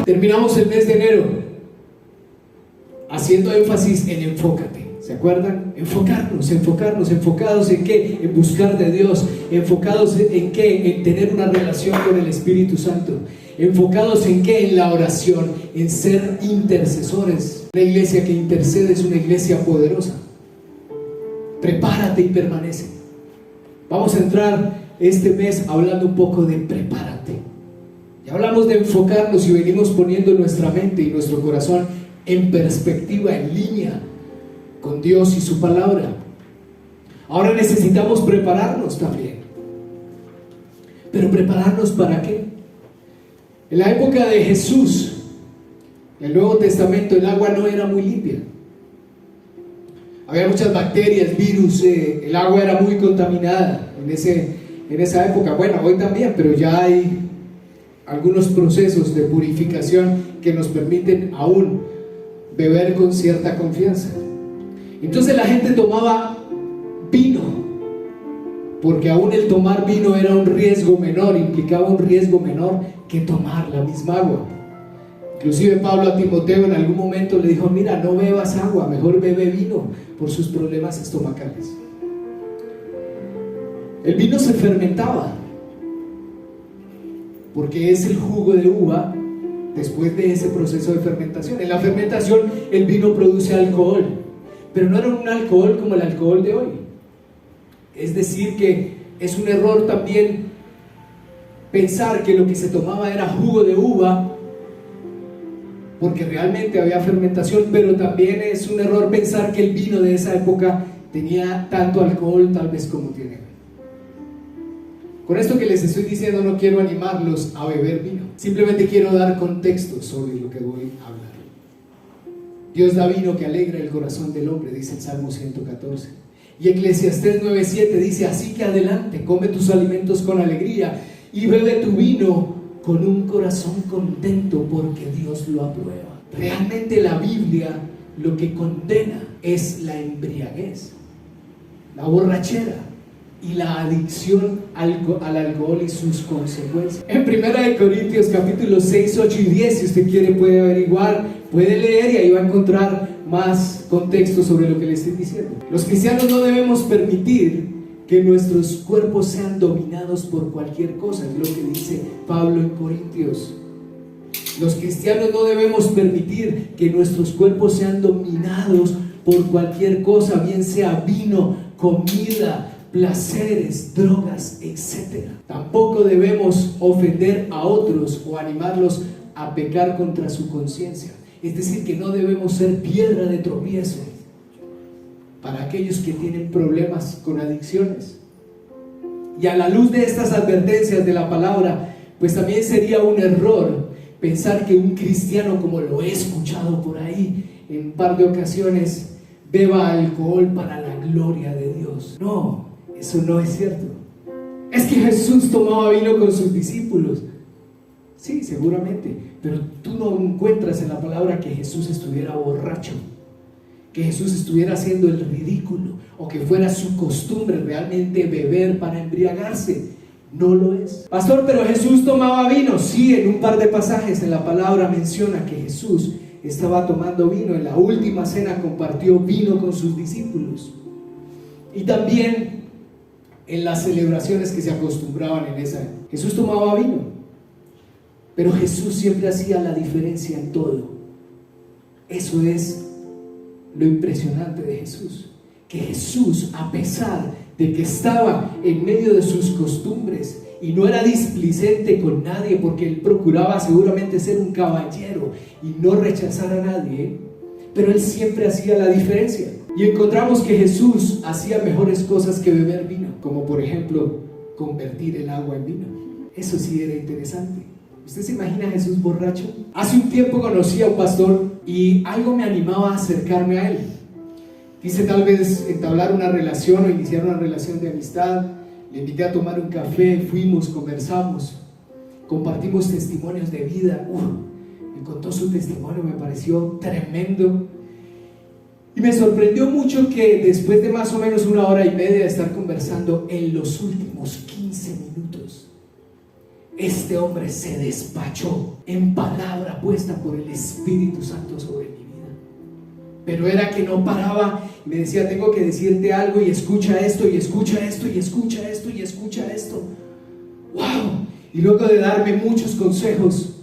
Terminamos el mes de enero haciendo énfasis en enfócate. ¿Se acuerdan? Enfocarnos, enfocados en qué, en buscar de Dios, enfocados en qué, en tener una relación con el Espíritu Santo, enfocados en qué, en la oración, en ser intercesores. Una iglesia que intercede es una iglesia poderosa. Prepárate y permanece. Vamos a entrar este mes hablando un poco de prepárate. Ya hablamos de enfocarnos y venimos poniendo nuestra mente y nuestro corazón en perspectiva, en línea con Dios y su palabra. Ahora necesitamos prepararnos también. ¿Pero prepararnos para qué? En la época de Jesús, en el Nuevo Testamento, el agua no era muy limpia. Había muchas bacterias, virus, el agua era muy contaminada en esa época. Bueno, hoy también, pero ya hay algunos procesos de purificación que nos permiten aún beber con cierta confianza. Entonces la gente tomaba vino, porque aún el tomar vino era un riesgo menor, implicaba un riesgo menor que tomar la misma agua. Inclusive Pablo a Timoteo en algún momento le dijo: mira, no bebas agua, mejor bebe vino por sus problemas estomacales. El vino se fermentaba, porque es el jugo de uva después de ese proceso de fermentación. En la fermentación el vino produce alcohol, pero no era un alcohol como el alcohol de hoy. Es decir, que es un error también pensar que lo que se tomaba era jugo de uva, porque realmente había fermentación, pero también es un error pensar que el vino de esa época tenía tanto alcohol tal vez como tiene hoy. Con esto que les estoy diciendo no quiero animarlos a beber vino, simplemente quiero dar contexto sobre lo que voy a hablar. Dios da vino que alegra el corazón del hombre, dice el Salmo 114. Y Eclesiastés 9:7 dice: así que adelante, come tus alimentos con alegría y bebe tu vino con un corazón contento, porque Dios lo aprueba. Realmente la Biblia lo que condena es la embriaguez, la borrachera y la adicción al alcohol y sus consecuencias. En 1 Corintios capítulos 6, 8 y 10, si usted quiere puede averiguar, puede leer y ahí va a encontrar más contexto sobre lo que le estoy diciendo. Los cristianos no debemos permitir que nuestros cuerpos sean dominados por cualquier cosa, es lo que dice Pablo en Corintios. Los cristianos no debemos permitir que nuestros cuerpos sean dominados por cualquier cosa, bien sea vino, comida, placeres, drogas, etc. Tampoco debemos ofender a otros o animarlos a pecar contra su conciencia. Es decir, que no debemos ser piedra de tropiezo para aquellos que tienen problemas con adicciones. Y a la luz de estas advertencias de la palabra, pues también sería un error pensar que un cristiano, como lo he escuchado por ahí en un par de ocasiones, beba alcohol para la gloria de Dios. No, eso no es cierto. Es que Jesús tomaba vino con sus discípulos. Sí, seguramente, pero tú no encuentras en la palabra que Jesús estuviera borracho, que Jesús estuviera haciendo el ridículo, o que fuera su costumbre realmente beber para embriagarse. No lo es. Pastor, pero Jesús tomaba vino. Sí, en un par de pasajes en la palabra menciona que Jesús estaba tomando vino. En la última cena compartió vino con sus discípulos. Y también en las celebraciones que se acostumbraban en esa época, Jesús tomaba vino. Pero Jesús siempre hacía la diferencia en todo. Eso es lo impresionante de Jesús, que Jesús, a pesar de que estaba en medio de sus costumbres y no era displicente con nadie, porque él procuraba seguramente ser un caballero y no rechazar a nadie, pero él siempre hacía la diferencia. Y encontramos que Jesús hacía mejores cosas que beber vino, como por ejemplo convertir el agua en vino. Eso sí era interesante. ¿Usted se imagina a Jesús borracho? Hace un tiempo conocí a un pastor y algo me animaba a acercarme a él. Quise tal vez entablar una relación o iniciar una relación de amistad. Le invité a tomar un café, fuimos, conversamos, compartimos testimonios de vida. Me contó su testimonio, me pareció tremendo. Y me sorprendió mucho que después de más o menos 1 hora y media de estar conversando, en los últimos 15 minutos este hombre se despachó en palabra puesta por el Espíritu Santo sobre mi vida. Pero era que no paraba y me decía: tengo que decirte algo, y escucha esto, y escucha esto, y escucha esto, y escucha esto. ¡Wow! Y luego de darme muchos consejos,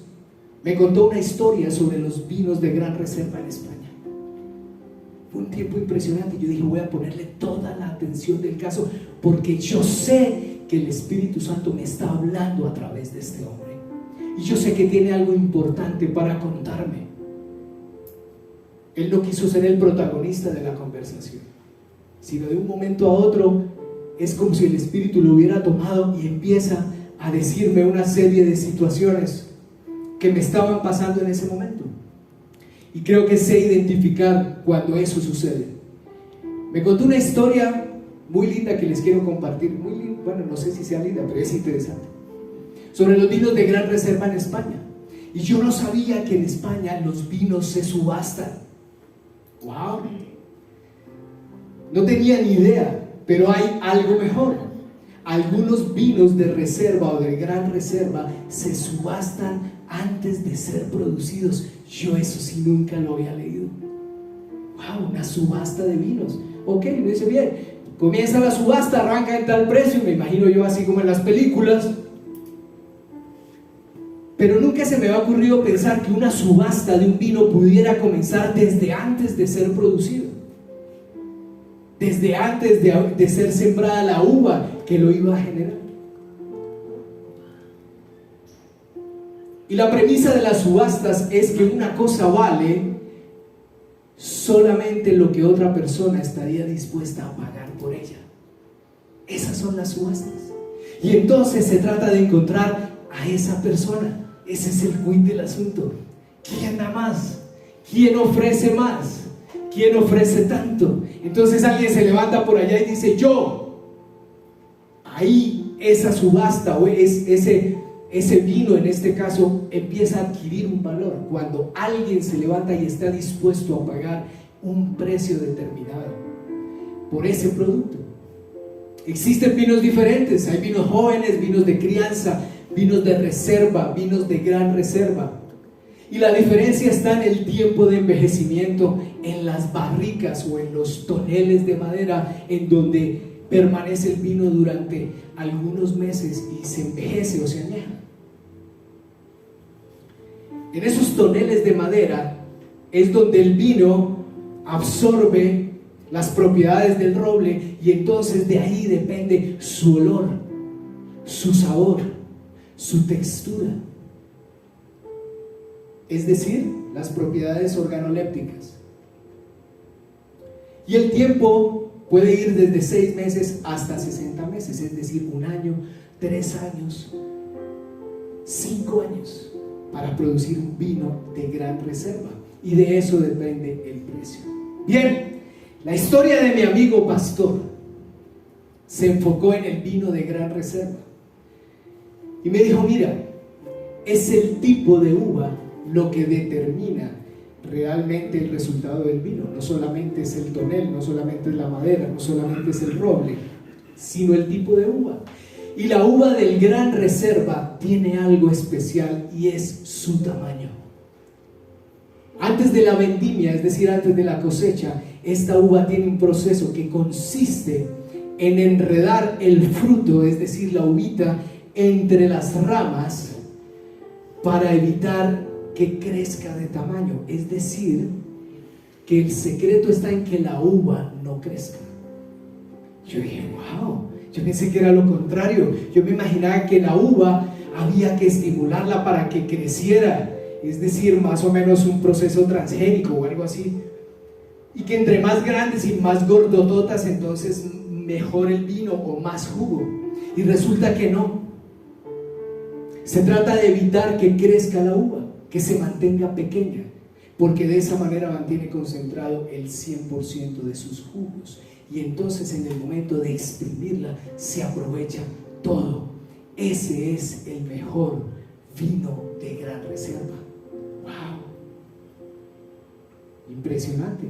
me contó una historia sobre los vinos de Gran Reserva en España. Fue un tiempo impresionante. Yo dije: voy a ponerle toda la atención del caso, porque yo sé que el Espíritu Santo me está hablando a través de este hombre, y yo sé que tiene algo importante para contarme. Él no quiso ser el protagonista de la conversación, sino de un momento a otro es como si el Espíritu lo hubiera tomado y empieza a decirme una serie de situaciones que me estaban pasando en ese momento. Y creo que sé identificar cuando eso sucede. Me contó una historia muy linda que les quiero compartir. Muy linda, bueno, no sé si sea linda, pero es interesante. Sobre los vinos de Gran Reserva en España. Y yo no sabía que en España los vinos se subastan. ¡Wow! No tenía ni idea, pero hay algo mejor. Algunos vinos de reserva o de Gran Reserva se subastan antes de ser producidos. Yo eso sí nunca lo había leído. ¡Wow! Una subasta de vinos. Ok, lo dice bien. Comienza la subasta, arranca en tal precio, me imagino yo así como en las películas. Pero nunca se me había ocurrido pensar que una subasta de un vino pudiera comenzar desde antes de ser producido, desde antes de ser sembrada la uva que lo iba a generar. Y la premisa de las subastas es que una cosa vale solamente lo que otra persona estaría dispuesta a pagar por ella. Esas son las subastas. Y entonces se trata de encontrar a esa persona. Ese es el quid del asunto. ¿Quién da más? ¿Quién ofrece más? ¿Quién ofrece tanto? Entonces alguien se levanta por allá y dice: yo. Ahí esa subasta o ese vino, en este caso, empieza a adquirir un valor cuando alguien se levanta y está dispuesto a pagar un precio determinado por ese producto. Existen vinos diferentes. Hay vinos jóvenes, vinos de crianza, vinos de reserva, vinos de Gran Reserva. Y la diferencia está en el tiempo de envejecimiento, en las barricas o en los toneles de madera en donde permanece el vino durante algunos meses y se envejece o se añeja. En esos toneles de madera es donde el vino absorbe las propiedades del roble, y entonces de ahí depende su olor, su sabor, su textura, es decir, las propiedades organolépticas. Y el tiempo puede ir desde 6 meses hasta 60 meses, es decir, 1 año, 3 años, 5 años para producir un vino de Gran Reserva, y de eso depende el precio. Bien, la historia de mi amigo pastor se enfocó en el vino de Gran Reserva y me dijo: mira, es el tipo de uva lo que determina realmente el resultado del vino. No solamente es el tonel, no solamente es la madera, no solamente es el roble, sino el tipo de uva. Y la uva del Gran Reserva tiene algo especial, y es su tamaño. Antes de la vendimia, es decir, antes de la cosecha, esta uva tiene un proceso que consiste en enredar el fruto, es decir, la uvita, entre las ramas para evitar que crezca de tamaño. Es decir, que el secreto está en que la uva no crezca. Yo dije: wow, yo pensé que era lo contrario. Yo me imaginaba que la uva había que estimularla para que creciera, es decir, más o menos un proceso transgénico o algo así, y que entre más grandes y más gordototas, entonces mejor el vino o más jugo. Y resulta que no. Se trata de evitar que crezca la uva, que se mantenga pequeña, porque de esa manera mantiene concentrado el 100% de sus jugos, y entonces en el momento de exprimirla se aprovecha todo. Ese es el mejor vino de Gran Reserva. ¡Wow! Impresionante.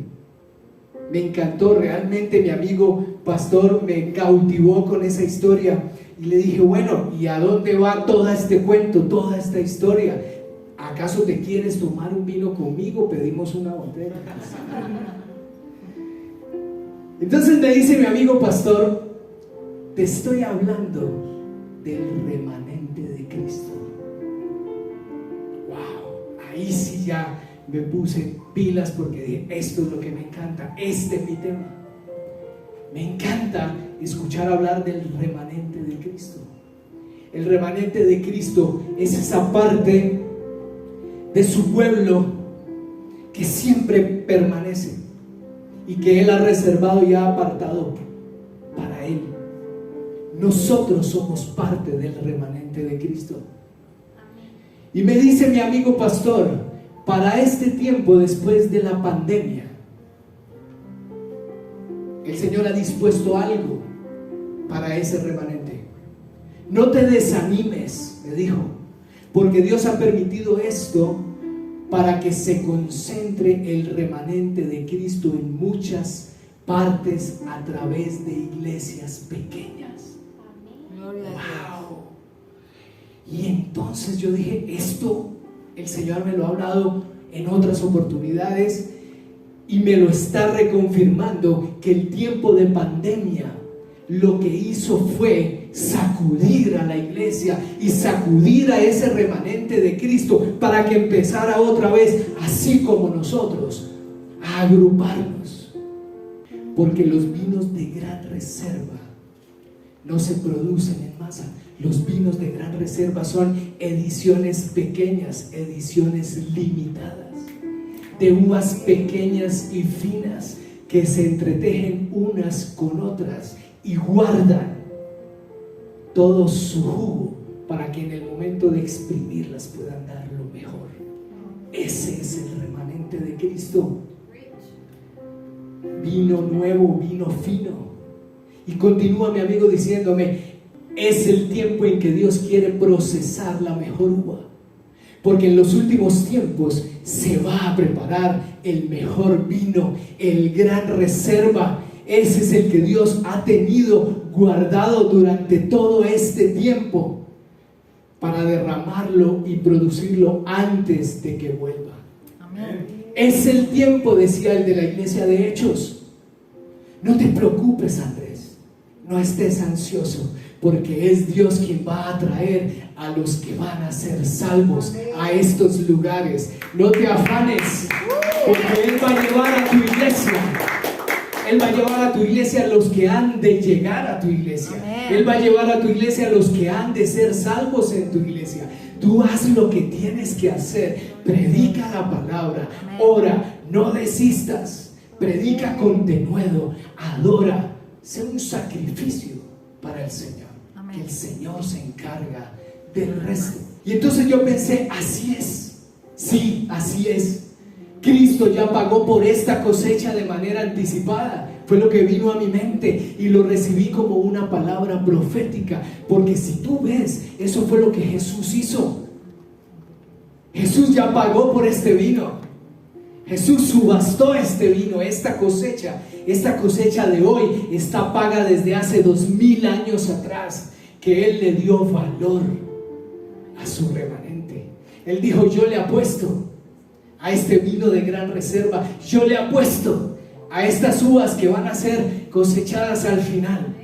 Me encantó, realmente mi amigo pastor me cautivó con esa historia. Y le dije, bueno, ¿y a dónde va todo este cuento, toda esta historia? ¿Acaso te quieres tomar un vino conmigo? Pedimos una botella. Entonces me dice mi amigo pastor, te estoy hablando del remanente de Cristo. Wow, ahí sí ya me puse pilas porque dije, esto es lo que me encanta, este es mi tema. Me encanta escuchar hablar del remanente de Cristo. El remanente de Cristo es esa parte de su pueblo que siempre permanece y que Él ha reservado y ha apartado para Él. Nosotros somos parte del remanente de Cristo. Y me dice mi amigo pastor, para este tiempo después de la pandemia, el Señor ha dispuesto algo para ese remanente. No te desanimes, me dijo, porque Dios ha permitido esto para que se concentre el remanente de Cristo en muchas partes a través de iglesias pequeñas. ¡Wow! Y entonces yo dije, esto el Señor me lo ha hablado en otras oportunidades y me lo está reconfirmando, que el tiempo de pandemia lo que hizo fue sacudir a la iglesia y sacudir a ese remanente de Cristo para que empezara otra vez, así como nosotros, a agruparnos. Porque los vinos de gran reserva no se producen en masa. Los vinos de gran reserva son ediciones pequeñas, ediciones limitadas, de uvas pequeñas y finas que se entretejen unas con otras y guardan todo su jugo para que en el momento de exprimirlas puedan dar lo mejor. Ese es el remanente de Cristo. Vino nuevo, vino fino. Y continúa mi amigo diciéndome, es el tiempo en que Dios quiere procesar la mejor uva, porque en los últimos tiempos se va a preparar el mejor vino, el gran reserva. Ese es el que Dios ha tenido guardado durante todo este tiempo para derramarlo y producirlo antes de que vuelva. Amén. Es el tiempo, decía el de la iglesia de Hechos. No te preocupes, Andrés, no estés ansioso, porque es Dios quien va a traer a los que van a ser salvos a estos lugares. No te afanes, porque Él va a llevar a tu iglesia. Él va a llevar a tu iglesia a los que han de llegar a tu iglesia. Él va a llevar a tu iglesia a los que han de ser salvos en tu iglesia. Tú haz lo que tienes que hacer. Predica la palabra. Ora, no desistas. Predica con denuedo. Adora. Sé un sacrificio para el Señor. Que el Señor se encarga del resto. Y entonces yo pensé, así es. Sí, así es. Cristo ya pagó por esta cosecha de manera anticipada. Fue lo que vino a mi mente y lo recibí como una palabra profética. Porque si tú ves, eso fue lo que Jesús hizo. Jesús ya pagó por este vino. Jesús subastó este vino, esta cosecha. Esta cosecha de hoy está paga desde hace 2000 años atrás, que Él le dio valor a su remanente. Él dijo, yo le apuesto a este vino de gran reserva, yo le apuesto a estas uvas que van a ser cosechadas al final,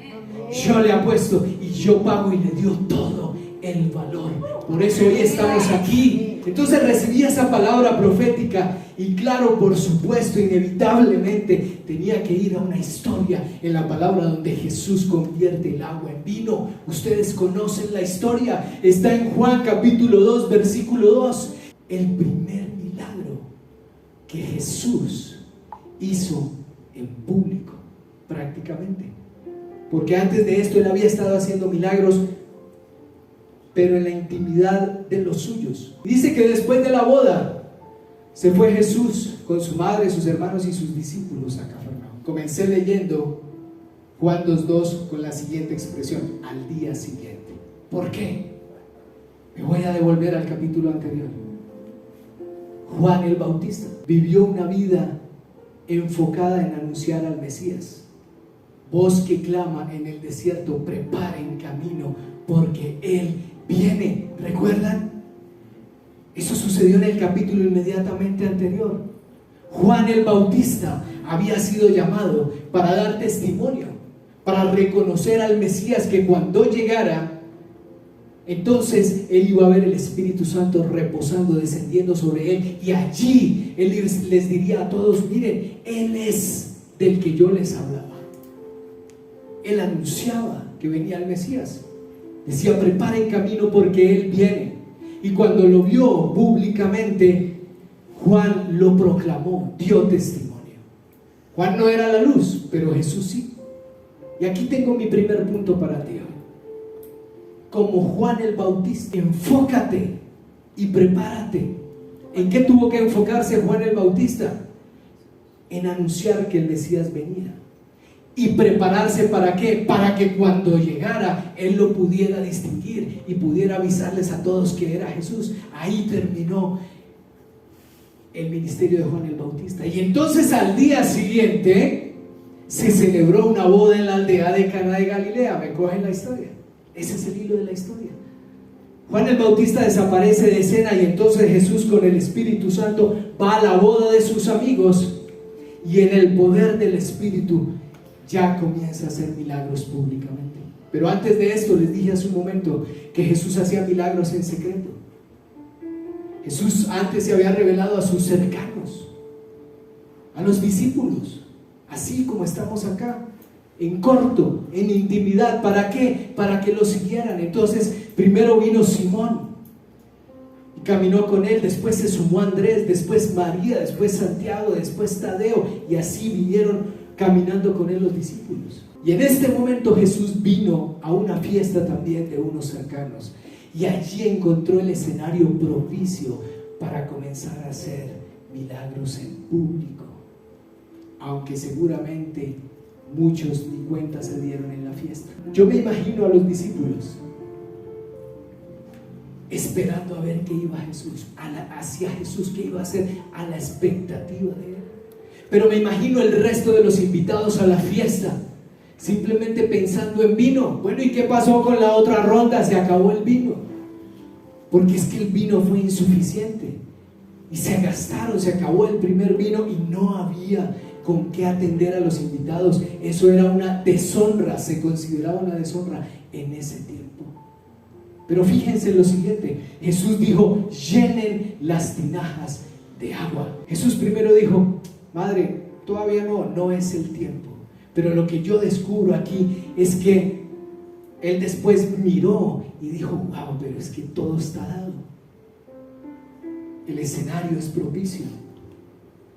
yo le apuesto y yo pago, y le dio todo el valor. Por eso hoy estamos aquí. Entonces recibí esa palabra profética y claro, por supuesto, inevitablemente tenía que ir a una historia en la palabra donde Jesús convierte el agua en vino. Ustedes conocen la historia, está en Juan capítulo 2 versículo 2. El primer milagro que Jesús hizo en público, prácticamente, porque antes de esto Él había estado haciendo milagros, pero en la intimidad de los suyos. Dice que después de la boda se fue Jesús con su madre, sus hermanos y sus discípulos a Cafarnaúm. Comencé leyendo Juan 2:2 con la siguiente expresión: al día siguiente. ¿Por qué? Me voy a devolver al capítulo anterior. Juan el Bautista vivió una vida enfocada en anunciar al Mesías. Voz que clama en el desierto, preparen camino porque Él viene. ¿Recuerdan? Eso sucedió en el capítulo inmediatamente anterior. Juan el Bautista había sido llamado para dar testimonio, para reconocer al Mesías, que cuando llegara, entonces él iba a ver el Espíritu Santo reposando, descendiendo sobre él, y allí él les diría a todos: miren, Él es del que yo les hablaba. Él anunciaba que venía el Mesías. Decía: preparen camino porque Él viene. Y cuando lo vio públicamente, Juan lo proclamó, dio testimonio. Juan no era la luz, pero Jesús sí. Y aquí tengo mi primer punto para ti hoy. Como Juan el Bautista, enfócate y prepárate. ¿En qué tuvo que enfocarse Juan el Bautista? En anunciar que el Mesías venía. ¿Y prepararse para qué? Para que cuando llegara él lo pudiera distinguir y pudiera avisarles a todos que era Jesús. Ahí terminó el ministerio de Juan el Bautista. Y entonces al día siguiente se celebró una boda en la aldea de Caná de Galilea. ¿Me cogen la historia? Ese es el hilo de la historia. Juan el Bautista desaparece de escena y entonces Jesús, con el Espíritu Santo, va a la boda de sus amigos, y en el poder del Espíritu ya comienza a hacer milagros públicamente. Pero antes de esto les dije hace un momento que Jesús hacía milagros en secreto. Jesús antes se había revelado a sus cercanos, a los discípulos, así como estamos acá, en corto, en intimidad. ¿Para qué? Para que lo siguieran. Entonces primero vino Simón y caminó con él, después se sumó Andrés, después María, después Santiago, después Tadeo, y así vinieron caminando con él los discípulos. Y en este momento Jesús vino a una fiesta también de unos cercanos, y allí encontró el escenario propicio para comenzar a hacer milagros en público, aunque seguramente muchos ni cuenta se dieron en la fiesta. Yo me imagino a los discípulos esperando a ver qué iba Jesús, hacia Jesús, qué iba a hacer, a la expectativa de él. Pero me imagino el resto de los invitados a la fiesta simplemente pensando en vino. Bueno, ¿y qué pasó con la otra ronda? Se acabó el vino, porque es que el vino fue insuficiente y se gastaron, se acabó el primer vino y no había con qué atender a los invitados. Eso era una deshonra, se consideraba una deshonra en ese tiempo. Pero fíjense lo siguiente: Jesús dijo: llenen las tinajas de agua. Jesús primero dijo: Madre, todavía no es el tiempo. Pero lo que yo descubro aquí es que Él después miró y dijo: wow, pero es que todo está dado. El escenario es propicio.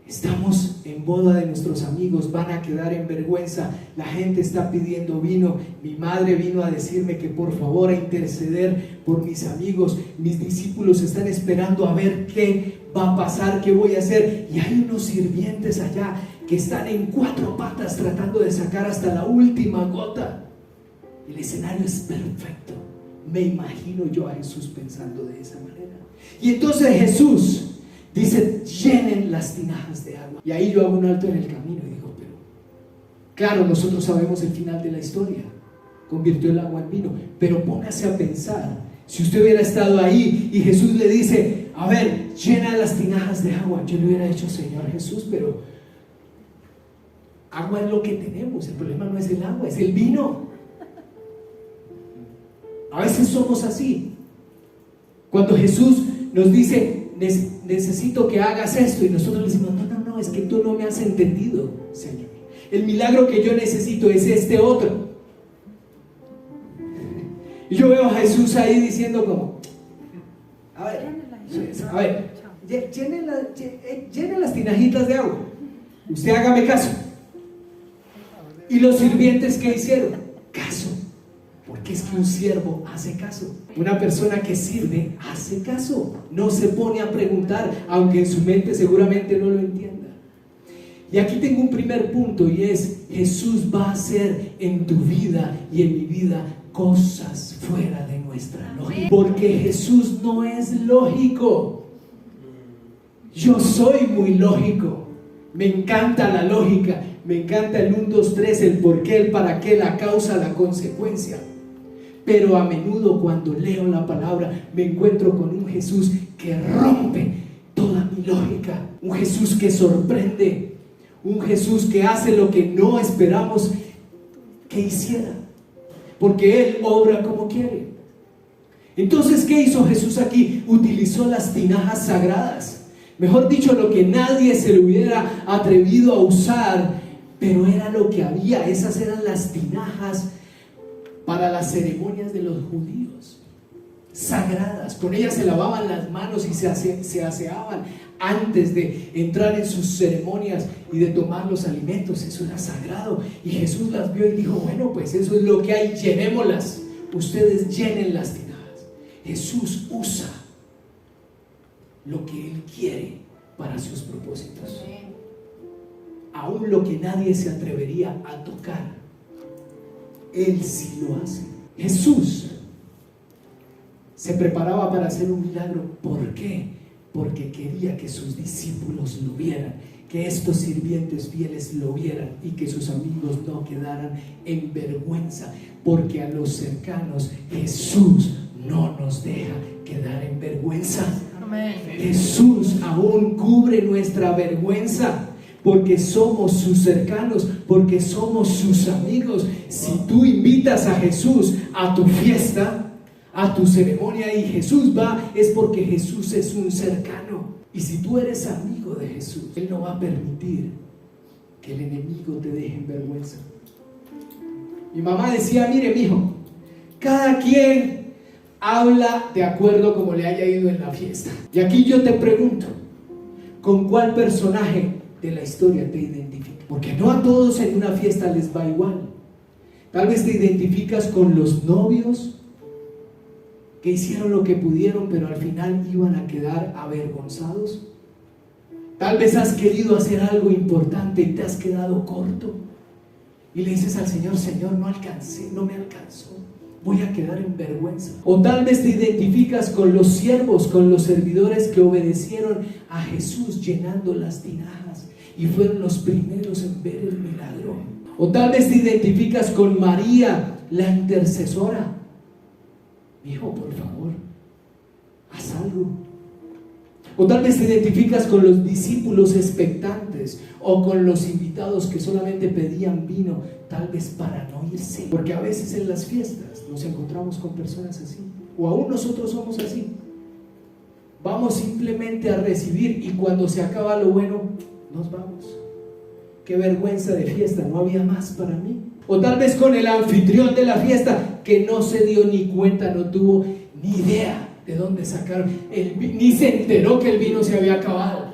Estamos en boda de nuestros amigos, van a quedar en vergüenza, la gente está pidiendo vino, mi madre vino a decirme que por favor a interceder por mis amigos, mis discípulos están esperando a ver qué va a pasar, qué voy a hacer, y hay unos sirvientes allá que están en 4 patas tratando de sacar hasta la última gota. El escenario es perfecto. Me imagino yo a Jesús pensando de esa manera. Y entonces Jesús dice: llenen las tinajas de agua. Y ahí yo hago un alto en el camino y digo: pero claro, nosotros sabemos el final de la historia, convirtió el agua en vino, pero póngase a pensar, si usted hubiera estado ahí y Jesús le dice: a ver, llena las tinajas de agua, yo le hubiera dicho: Señor Jesús, pero agua es lo que tenemos, el problema no es el agua, es el vino. A veces somos así. Cuando Jesús nos dice: necesito que hagas esto, y nosotros le decimos: no, es que tú no me has entendido, Señor. El milagro que yo necesito es este otro. Y yo veo a Jesús ahí diciendo como: a ver, llenen las tinajitas de agua, usted hágame caso. Y los sirvientes, ¿qué hicieron? Caso. Porque es que un siervo hace caso. Una persona que sirve hace caso, no se pone a preguntar, aunque en su mente seguramente no lo entienda. Y aquí tengo un primer punto, y es: Jesús va a hacer en tu vida y en mi vida cosas fuera de nuestra lógica, porque Jesús no es lógico. Yo soy muy lógico. Me encanta la lógica, me encanta el 1, 2, 3, el por qué, el para qué, la causa, la consecuencia. Pero a menudo cuando leo la palabra me encuentro con un Jesús que rompe toda mi lógica, un Jesús que sorprende, un Jesús que hace lo que no esperamos que hiciera, porque Él obra como quiere. Entonces, ¿qué hizo Jesús aquí? Utilizó las tinajas sagradas. Mejor dicho, lo que nadie se le hubiera atrevido a usar, pero era lo que había. Esas eran las tinajas para las ceremonias de los judíos, sagradas. Con ellas se lavaban las manos y se aseaban antes de entrar en sus ceremonias y de tomar los alimentos. Eso era sagrado. Y Jesús las vio y dijo: bueno, pues eso es lo que hay, llenémoslas. Ustedes llenen las tinajas. Jesús usa lo que Él quiere para sus propósitos. Aún lo que nadie se atrevería a tocar, Él sí lo hace. Jesús se preparaba para hacer un milagro. ¿Por qué? Porque quería que sus discípulos lo vieran, que estos sirvientes fieles lo vieran y que sus amigos no quedaran en vergüenza, porque a los cercanos Jesús no nos deja quedar en vergüenza. Amén. Jesús aún cubre nuestra vergüenza, porque somos sus cercanos, porque somos sus amigos. Si tú invitas a Jesús a tu fiesta, a tu ceremonia, y Jesús va, es porque Jesús es un cercano. Y si tú eres amigo de Jesús, Él no va a permitir que el enemigo te deje en vergüenza. Mi mamá decía: mire, mijo, cada quien habla de acuerdo como le haya ido en la fiesta. Y aquí yo te pregunto, ¿con cuál personaje de la historia te identificas? Porque no a todos en una fiesta les va igual. Tal vez te identificas con los novios que hicieron lo que pudieron, pero al final iban a quedar avergonzados. Tal vez has querido hacer algo importante y te has quedado corto, y le dices al Señor: Señor, no alcancé, no me alcanzó, voy a quedar en vergüenza. O tal vez te identificas con los siervos, con los servidores que obedecieron a Jesús llenando las tinajas y fueron los primeros en ver el milagro. O tal vez te identificas con María, la intercesora. Hijo, por favor, haz algo. O tal vez te identificas con los discípulos expectantes, o con los invitados que solamente pedían vino, tal vez para no irse. Porque a veces en las fiestas nos encontramos con personas así, o aún nosotros somos así. Vamos simplemente a recibir, y cuando se acaba lo bueno, nos vamos. Qué vergüenza de fiesta, no había más para mí. O tal vez con el anfitrión de la fiesta, que no se dio ni cuenta, no tuvo ni idea de dónde sacaron ni se enteró que el vino se había acabado,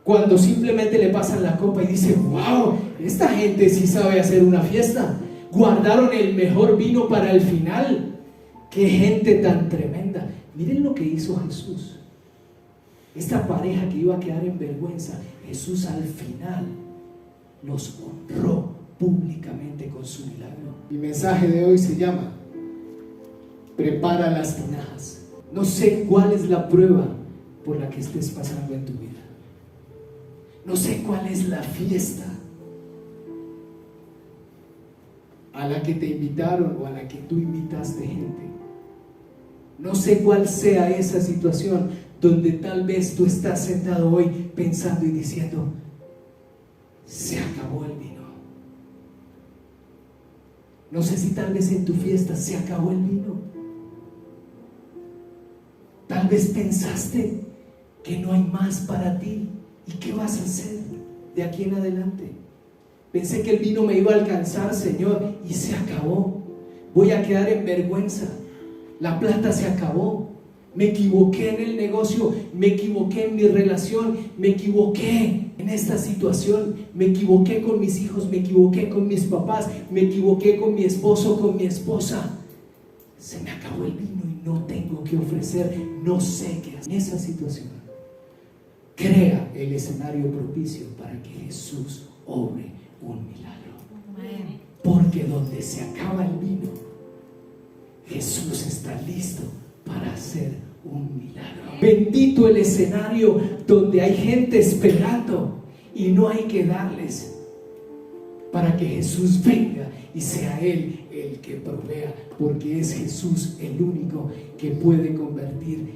cuando simplemente le pasan la copa y dice: wow, esta gente sí sabe hacer una fiesta, guardaron el mejor vino para el final. Qué gente tan tremenda. Miren lo que hizo Jesús. Esta pareja que iba a quedar en vergüenza, Jesús al final los honró públicamente con su milagro. Mi mensaje de hoy se llama: prepara las tinajas. No sé cuál es la prueba por la que estés pasando en tu vida. No sé cuál es la fiesta a la que te invitaron o a la que tú invitaste gente. No sé cuál sea esa situación donde tal vez tú estás sentado hoy pensando y diciendo: se acabó el vino. No sé si tal vez en tu fiesta se acabó el vino. Tal vez pensaste que no hay más para ti. ¿Y qué vas a hacer de aquí en adelante? Pensé que el vino me iba a alcanzar, Señor, y se acabó. Voy a quedar en vergüenza. La plata se acabó. Me equivoqué en el negocio, me equivoqué en mi relación, me equivoqué en esta situación, me equivoqué con mis hijos, me equivoqué con mis papás, me equivoqué con mi esposo, con mi esposa. Se me acabó el vino y no tengo que ofrecer, no sé qué hacer. En esa situación, crea el escenario propicio para que Jesús obre un milagro. Porque donde se acaba el vino, Jesús está listo para hacer un milagro. Bendito el escenario donde hay gente esperando y no hay que darles para que Jesús venga y sea Él el que provea, porque es Jesús el único que puede convertir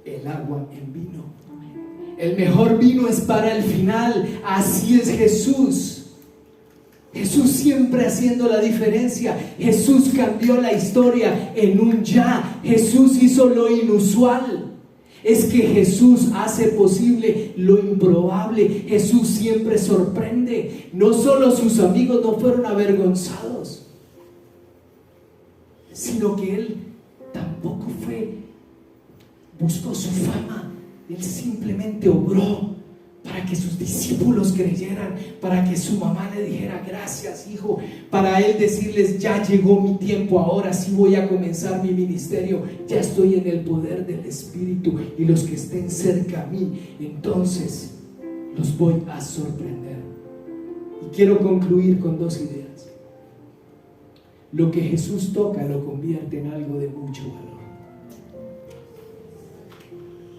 el agua en vino. El mejor vino es para el final. Así es Jesús. Jesús siempre haciendo la diferencia. Jesús cambió la historia en un ya. Jesús hizo lo inusual. Es que Jesús hace posible lo improbable. Jesús siempre sorprende. No solo sus amigos no fueron avergonzados, sino que Él tampoco buscó su fama. Él simplemente obró para que sus discípulos creyeran, para que su mamá le dijera gracias, hijo, para Él decirles ya llegó mi tiempo, ahora sí voy a comenzar mi ministerio, ya estoy en el poder del Espíritu y los que estén cerca a mí, entonces los voy a sorprender. Y quiero concluir con dos ideas. Lo que Jesús toca lo convierte en algo de mucho valor.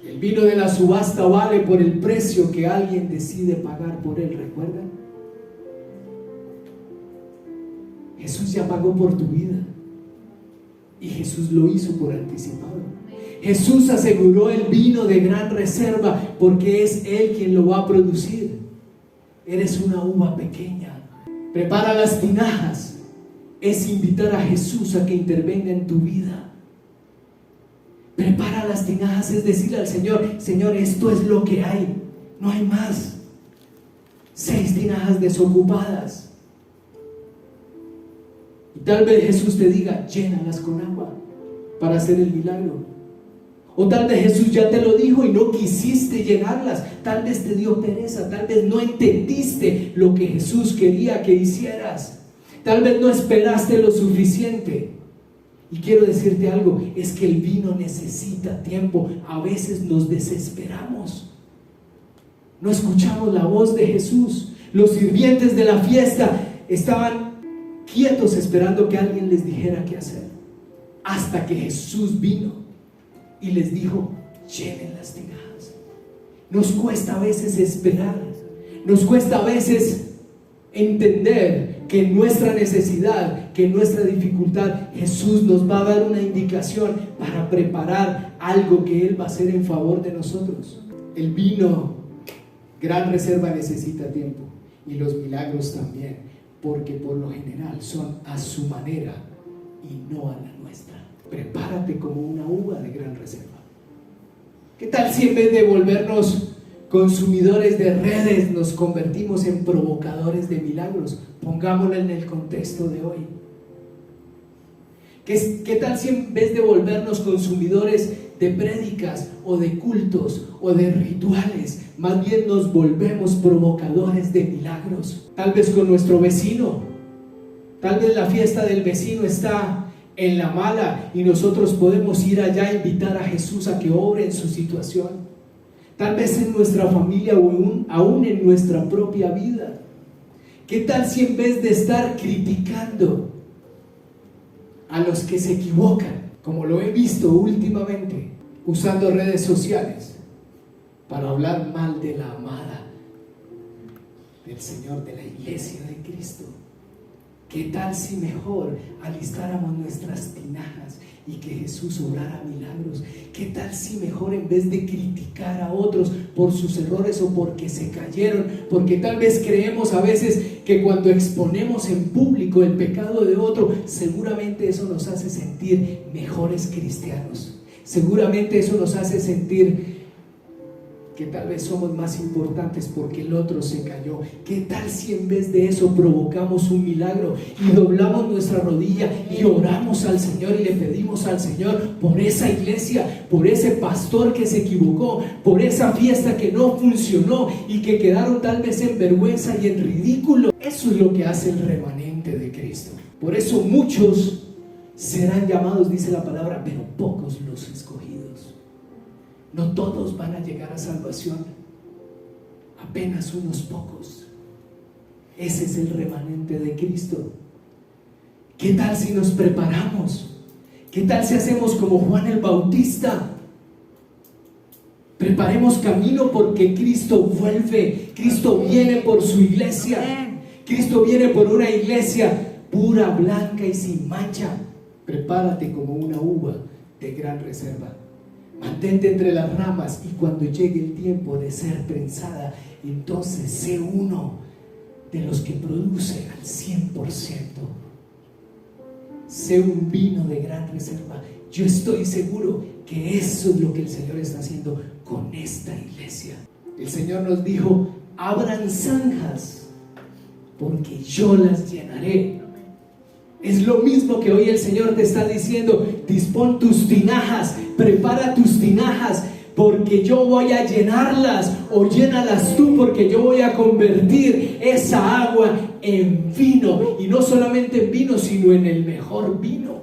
El vino de la subasta vale por el precio que alguien decide pagar por él, ¿recuerdan? Jesús ya pagó por tu vida y Jesús lo hizo por anticipado. Jesús aseguró el vino de gran reserva porque es Él quien lo va a producir. Eres una uva pequeña. Prepara las tinajas. Es invitar a Jesús a que intervenga en tu vida. Prepara las tinajas, es decirle al Señor, Señor, esto es lo que hay, no hay más. 6 tinajas desocupadas. Y tal vez Jesús te diga, llénalas con agua para hacer el milagro. O tal vez Jesús ya te lo dijo y no quisiste llenarlas. Tal vez te dio pereza, tal vez no entendiste lo que Jesús quería que hicieras. Tal vez no esperaste lo suficiente. Y quiero decirte algo, es que el vino necesita tiempo. A veces nos desesperamos. No escuchamos la voz de Jesús. Los sirvientes de la fiesta estaban quietos esperando que alguien les dijera qué hacer. Hasta que Jesús vino y les dijo, llenen las tinajas. Nos cuesta a veces esperar. Nos cuesta a veces entender que en nuestra necesidad, que en nuestra dificultad, Jesús nos va a dar una indicación para preparar algo que Él va a hacer en favor de nosotros. El vino, gran reserva, necesita tiempo, y los milagros también, porque por lo general son a su manera y no a la nuestra. Prepárate como una uva de gran reserva. ¿Qué tal si en vez de volvernos consumidores de redes nos convertimos en provocadores de milagros? Pongámoslo en el contexto de hoy. ¿Qué tal si en vez de volvernos consumidores de prédicas o de cultos o de rituales, más bien nos volvemos provocadores de milagros? Tal vez con nuestro vecino, tal vez la fiesta del vecino está en la mala y nosotros podemos ir allá a invitar a Jesús a que obre en su situación. Tal vez en nuestra familia o aún en nuestra propia vida. ¿Qué tal si en vez de estar criticando a los que se equivocan, como lo he visto últimamente, usando redes sociales para hablar mal de la amada del Señor, de la iglesia de Cristo? ¿Qué tal si mejor alistáramos nuestras tinajas y que Jesús obrara milagros? ¿Qué tal si mejor, en vez de criticar a otros por sus errores o porque se cayeron, porque tal vez creemos a veces que cuando exponemos en público el pecado de otro, seguramente eso nos hace sentir mejores cristianos, seguramente eso nos hace sentir que tal vez somos más importantes porque el otro se cayó? ¿Qué tal si en vez de eso provocamos un milagro y doblamos nuestra rodilla y oramos al Señor y le pedimos al Señor por esa iglesia, por ese pastor que se equivocó, por esa fiesta que no funcionó y que quedaron tal vez en vergüenza y en ridículo? Eso es lo que hace el remanente de Cristo. Por eso muchos serán llamados, dice la palabra, pero pocos los escogidos. No todos van a llegar a salvación, apenas unos pocos. Ese es el remanente de Cristo. ¿Qué tal si nos preparamos? ¿Qué tal si hacemos como Juan el Bautista? Preparemos camino porque Cristo vuelve. Cristo viene por su iglesia. Cristo viene por una iglesia pura, blanca y sin mancha. Prepárate como una uva de gran reserva. Mantente entre las ramas y cuando llegue el tiempo de ser prensada, entonces sé uno de los que produce al 100%. Sé un vino de gran reserva. Yo estoy seguro que eso es lo que el Señor está haciendo con esta iglesia. El Señor nos dijo: abran zanjas porque yo las llenaré. Es lo mismo que hoy el Señor te está diciendo: dispón tus tinajas, prepara tus tinajas, porque yo voy a llenarlas, o llénalas tú, porque yo voy a convertir esa agua en vino, y no solamente en vino, sino en el mejor vino.